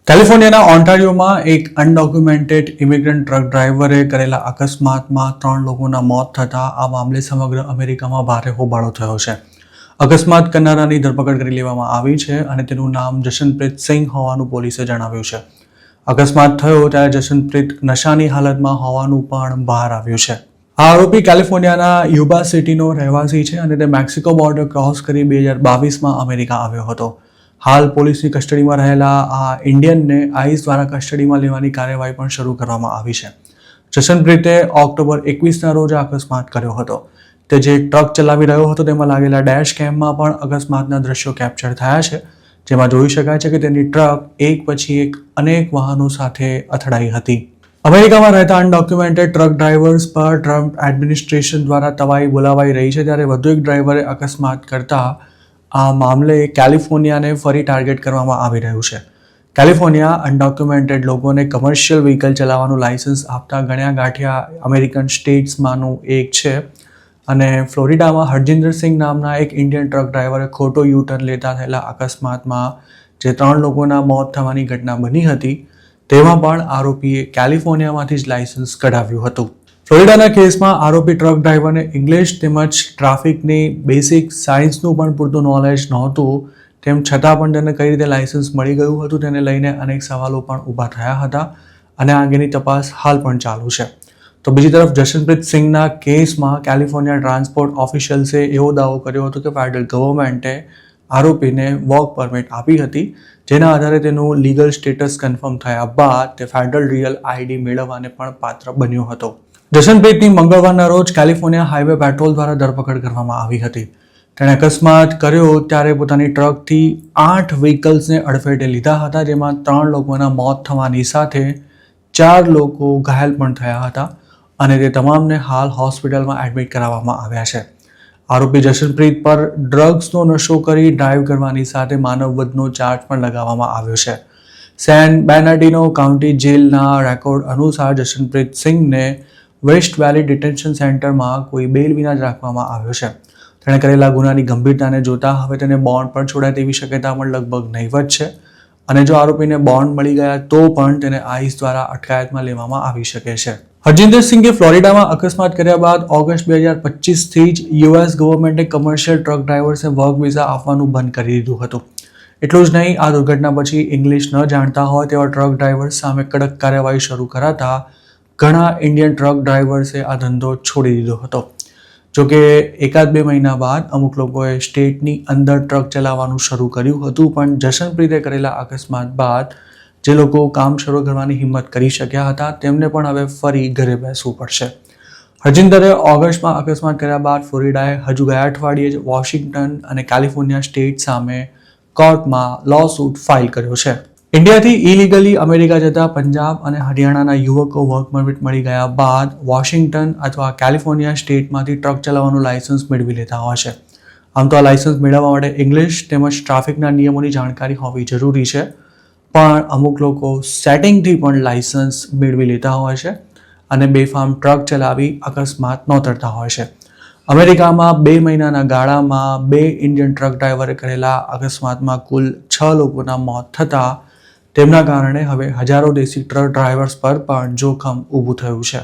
કેલિફોર્નિયાના ઓન્ટારિયોમાં એક undocumented immigrant truck ડ્રાઈવરે કરેલા અકસ્માતમાં 3 લોકોના મોત થતાં આ મામલે સમગ્ર અમેરિકામાં ભારે હોબાળો થયો છે. અકસ્માત કરનારાની ધરપકડ કરી લેવામાં આવી છે અને તેનું નામ જશનપ્રીત સિંઘ હોવાનું પોલીસે જણાવ્યું છે. અકસ્માત થયો ત્યારે જશનપ્રીત નશાની હાલતમાં હોવાનું પણ બહાર આવ્યું છે. આ આરોપી કેલિફોર્નિયાના યુબા સિટીનો રહેવાસી છે અને તે મેક્સિકો બોર્ડર ક્રોસ કરી 2022માં અમેરિકા આવ્યો હતો. હાલ પોલીસની કસ્ટડીમાં રહેલા આ ઇન્ડિયનને આઈસ દ્વારા કસ્ટડીમાં લેવાની કાર્યવાહી પણ શરૂ કરવામાં આવી છે. જશનપ્રીતે ઓક્ટોબર 21ના રોજ અકસ્માત કર્યો હતો. તે જે ટ્રક ચલાવી રહ્યો હતો તેમાં લાગેલા ડેશ કેમમાં પણ અકસ્માતના દ્રશ્યો કેપ્ચર થયા છે, જેમાં જોઈ શકાય છે કે તેની ટ્રક એક પછી એક અનેક વાહનો સાથે અથડાઈ હતી. અમેરિકામાં રહેતા અનડોક્યુમેન્ટેડ ટ્રક ડ્રાઈવર્સ પર ટ્રમ્પ એડમિનિસ્ટ્રેશન દ્વારા તવાઈ બોલાવાઈ રહી છે, ત્યારે વધુ એક ડ્રાઈવરે અકસ્માત કરતા આ મામલે કેલિફોર્નિયાને ફરી ટાર્ગેટ કરવામાં આવી રહ્યું છે. કેલિફોર્નિયા અનડોક્યુમેન્ટેડ લોકોને કમર્શિયલ વ્હીકલ ચલાવવાનું લાયસન્સ આપતા ગણ્યા ગાંઠિયા અમેરિકન સ્ટેટ્સમાંનું એક છે અને ફ્લોરિડામાં હરજિંદરસિંહ નામના એક ઇન્ડિયન ટ્રક ડ્રાઈવરે ખોટો યુટર્ન લેતા થયેલા અકસ્માતમાં જે 3 લોકોના મોત થવાની ઘટના બની હતી, તેમાં પણ આરોપીએ કેલિફોર્નિયામાંથી જ લાયસન્સ કઢાવ્યું હતું. ફ્લોરિડાના કેસમાં આરોપી ટ્રક ડ્રાઈવરને ઇંગ્લિશ તેમજ ટ્રાફિકની બેસિક સાયન્સનું પણ પૂરતું નોલેજ નહોતું, તેમ છતાં પણ તેને કઈ રીતે લાયસન્સ મળી ગયું હતું તેને લઈને અનેક સવાલો પણ ઊભા થયા હતા અને આ અંગેની તપાસ હાલ પણ ચાલુ છે. તો બીજી તરફ જશનપ્રીત સિંઘના કેસમાં કેલિફોર્નિયા ટ્રાન્સપોર્ટ ઓફિશિયલ્સે એવો દાવો કર્યો હતો કે ફેડરલ ગવર્મેન્ટે આરોપીને વર્ક પરમિટ આપી હતી, જેના આધારે તેનું લીગલ સ્ટેટસ કન્ફર્મ થયા બાદ તે ફેડરલ રિયલ આઈડી મેળવવાને પણ પાત્ર બન્યો હતો. જશનપ્રીતની મંગળવારના રોજ કેલિફોર્નિયા હાઈવે પેટ્રોલ દ્વારા ધરપકડ કરવામાં આવી હતી. તેણે અકસ્માત કર્યો ત્યારે પોતાની ટ્રકથી 8 વ્હીકલ્સને અડફેટે લીધા હતા, જેમાં 3 લોકોના મોત થવાની સાથે 4 લોકો ઘાયલ પણ થયા હતા અને તે તમામને હાલ હોસ્પિટલમાં એડમિટ કરાવવામાં આવ્યા છે. આરોપી જશનપ્રીત પર ડ્રગ્સનો નશો કરી ડ્રાઈવ કરવાની સાથે માનવવધનો ચાર્જ પણ લગાવવામાં આવ્યો છે. સેન બેર્નાર્ડિનો કાઉન્ટી જેલના રેકોર્ડ અનુસાર જશનપ્રીત સિંઘને વેસ્ટ વેલી ડિટેન્શન સેન્ટરમાં કોઈ બેલ વિના જ રાખવામાં આવ્યો છે. તેણે કરેલા ગુનાની ગંભીરતાને જોતા હવે તેને બોન્ડ પર છોડાય તેવી શક્યતા પણ લગભગ નહીવત છે અને જો આરોપીને બોન્ડ મળી ગયા તો પણ તેને આઈસ દ્વારા અટકાયતમાં લેવામાં આવી શકે છે. હરજિંદર સિંઘે ફ્લોરિડામાં અકસ્માત કર્યા બાદ ઓગસ્ટ 2025થી જ યુએસ ગવર્મેન્ટે કમર્શિયલ ટ્રક ડ્રાઈવર્સને વર્ક વિઝા આપવાનું બંધ કરી દીધું હતું. એટલું જ નહીં, આ દુર્ઘટના પછી ઇંગ્લિશ ન જાણતા હોય તેવા ટ્રક ડ્રાઈવર્સ સામે કડક કાર્યવાહી શરૂ કરાતા ઘણા ઇન્ડિયન ટ્રક ડ્રાઈવર્સે આ ધંધો છોડી દીધો હતો. જોકે 1-2 મહિના બાદ અમુક લોકોએ સ્ટેટની અંદર ટ્રક ચલાવવાનું શરૂ કર્યું હતું, પણ જશનપ્રીતે કરેલા અકસ્માત બાદ જે લોકો કામ શરૂ કરવાની હિંમત કરી શક્યા હતા તેમને પણ હવે ફરી ઘરે બેસવું પડશે. હરજિંદરે ઓગસ્ટમાં અકસ્માત કર્યા બાદ ફ્લોરિડાએ હજુ ગયા અઠવાડિયે જ વોશિંગ્ટન અને કેલિફોર્નિયા સ્ટેટ સામે કોર્ટમાં લોસૂટ ફાઇલ કર્યો છે. ઇન્ડિયાથી ઇલીગલી અમેરિકા જતા પંજાબ અને હરિયાણાના યુવકો વર્ક પરમિટ મળી ગયા બાદ વોશિંગ્ટન અથવા કેલિફોર્નિયા સ્ટેટમાંથી ટ્રક ચલાવવાનું લાયસન્સ મેળવી લેતા હોય છે. આમ તો આ લાયસન્સ મેળવવા માટે ઇંગ્લિશ તેમજ ટ્રાફિકના નિયમોની જાણકારી હોવી જરૂરી છે, પણ અમુક લોકો સેટિંગથી પણ લાયસન્સ મેળવી લેતા હોય છે અને બેફામ ટ્રક ચલાવી અકસ્માત નોંધતા હોય છે. અમેરિકામાં 2 મહિનાના ગાળામાં 2 ઇન્ડિયન ટ્રક ડ્રાઈવરે કરેલા અકસ્માતમાં કુલ 6 લોકોના મોત થતાં તેમના કારણે હવે હજારો દેશી ટ્રક ડ્રાઈવર્સ પર પણ જોખમ ઊભું થયું છે.